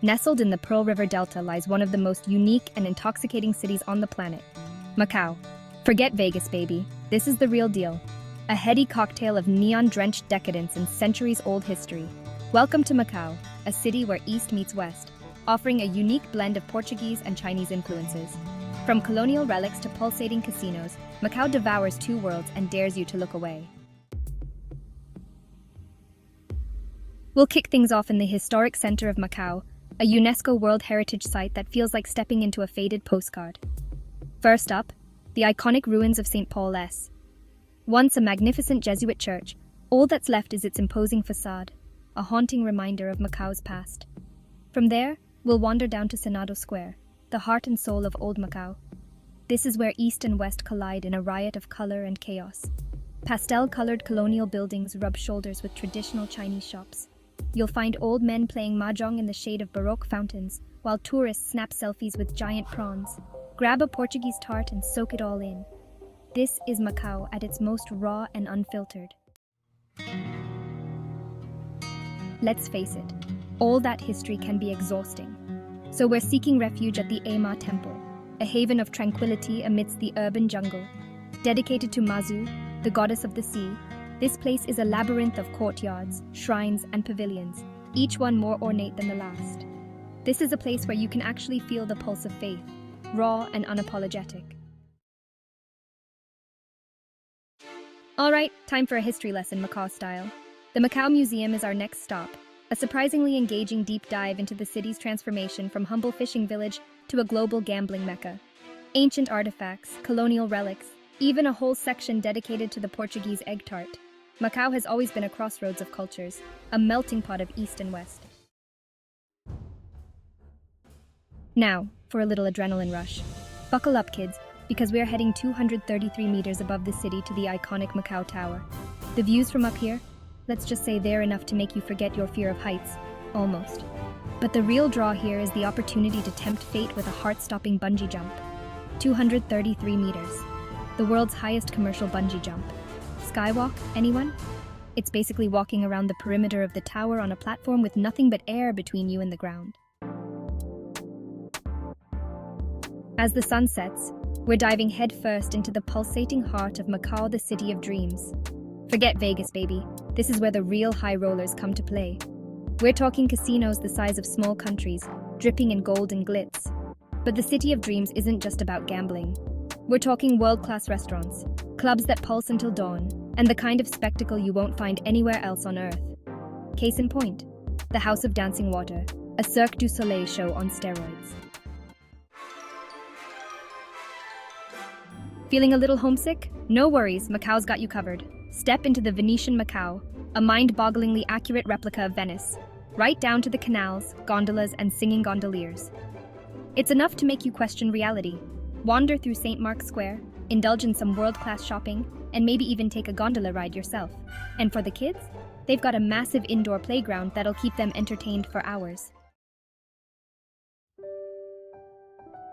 Nestled in the Pearl River Delta lies one of the most unique and intoxicating cities on the planet, Macau. Forget Vegas, baby. This is the real deal. A heady cocktail of neon-drenched decadence and centuries-old history. Welcome to Macau, a city where East meets West, offering a unique blend of Portuguese and Chinese influences. From colonial relics to pulsating casinos, Macau devours two worlds and dares you to look away. We'll kick things off in the historic center of Macau, a UNESCO World Heritage Site that feels like stepping into a faded postcard. First up, the iconic ruins of St. Paul's. Once a magnificent Jesuit church, all that's left is its imposing facade, a haunting reminder of Macau's past. From there, we'll wander down to Senado Square, the heart and soul of old Macau. This is where East and West collide in a riot of color and chaos. Pastel-colored colonial buildings rub shoulders with traditional Chinese shops. You'll find old men playing mahjong in the shade of Baroque fountains, while tourists snap selfies with giant prawns. Grab a Portuguese tart and soak it all in. This is Macau at its most raw and unfiltered. Let's face it, all that history can be exhausting. So we're seeking refuge at the Ama Temple, a haven of tranquility amidst the urban jungle. Dedicated to Mazu, the goddess of the sea, this place is a labyrinth of courtyards, shrines, and pavilions, each one more ornate than the last. This is a place where you can actually feel the pulse of faith, raw and unapologetic. All right, time for a history lesson Macau style. The Macau Museum is our next stop, a surprisingly engaging deep dive into the city's transformation from humble fishing village to a global gambling mecca. Ancient artifacts, colonial relics, even a whole section dedicated to the Portuguese egg tart. Macau has always been a crossroads of cultures, a melting pot of East and West. Now, for a little adrenaline rush. Buckle up, kids, because we're heading 233 meters above the city to the iconic Macau Tower. The views from up here, let's just say they're enough to make you forget your fear of heights, almost. But the real draw here is the opportunity to tempt fate with a heart-stopping bungee jump. 233 meters, the world's highest commercial bungee jump. Skywalk, anyone? It's basically walking around the perimeter of the tower on a platform with nothing but air between you and the ground. As the sun sets, we're diving headfirst into the pulsating heart of Macau, the city of dreams. Forget Vegas, baby. This is where the real high rollers come to play. We're talking casinos the size of small countries, dripping in gold and glitz. But the city of dreams isn't just about gambling. We're talking world-class restaurants, clubs that pulse until dawn, and the kind of spectacle you won't find anywhere else on Earth. Case in point, the House of Dancing Water, a Cirque du Soleil show on steroids. Feeling a little homesick? No worries, Macau's got you covered. Step into the Venetian Macau, a mind-bogglingly accurate replica of Venice, right down to the canals, gondolas, and singing gondoliers. It's enough to make you question reality. Wander through St. Mark's Square, indulge in some world-class shopping, and maybe even take a gondola ride yourself. And for the kids, they've got a massive indoor playground that'll keep them entertained for hours.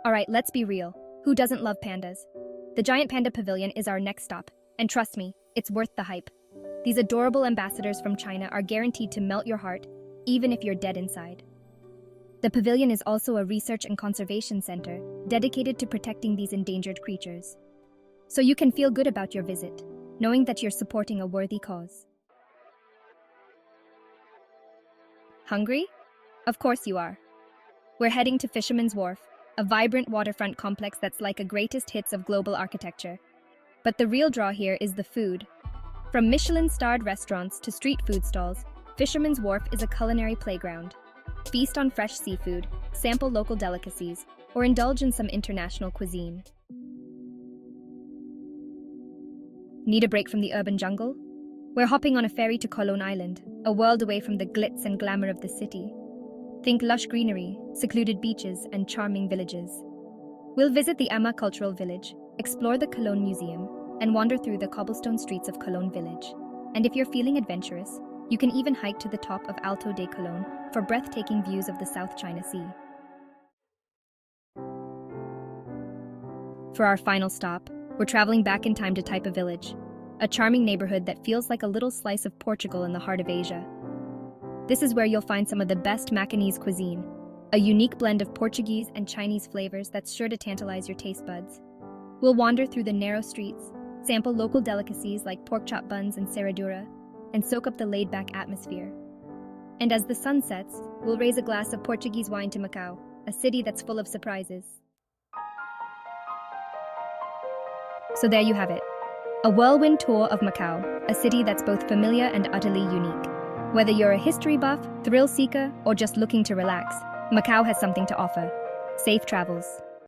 All right, let's be real. Who doesn't love pandas? The Giant Panda Pavilion is our next stop, and trust me, it's worth the hype. These adorable ambassadors from China are guaranteed to melt your heart, even if you're dead inside. The pavilion is also a research and conservation center dedicated to protecting these endangered creatures. So you can feel good about your visit, knowing that you're supporting a worthy cause. Hungry? Of course you are. We're heading to Fisherman's Wharf, a vibrant waterfront complex that's like a greatest hits of global architecture. But the real draw here is the food. From Michelin-starred restaurants to street food stalls, Fisherman's Wharf is a culinary playground. Feast on fresh seafood, sample local delicacies, or indulge in some international cuisine. Need a break from the urban jungle? We're hopping on a ferry to Cologne Island, a world away from the glitz and glamour of the city. Think lush greenery, secluded beaches, and charming villages. We'll visit the Ama Cultural Village, explore the Cologne Museum, and wander through the cobblestone streets of Cologne Village. And if you're feeling adventurous, you can even hike to the top of Alto de Cologne for breathtaking views of the South China Sea. For our final stop, we're traveling back in time to Taipa Village, a charming neighborhood that feels like a little slice of Portugal in the heart of Asia. This is where you'll find some of the best Macanese cuisine, a unique blend of Portuguese and Chinese flavors that's sure to tantalize your taste buds. We'll wander through the narrow streets, sample local delicacies like pork chop buns and serradura, and soak up the laid-back atmosphere. And as the sun sets, we'll raise a glass of Portuguese wine to Macau, a city that's full of surprises. So there you have it. A whirlwind tour of Macau, a city that's both familiar and utterly unique. Whether you're a history buff, thrill seeker, or just looking to relax, Macau has something to offer. Safe travels.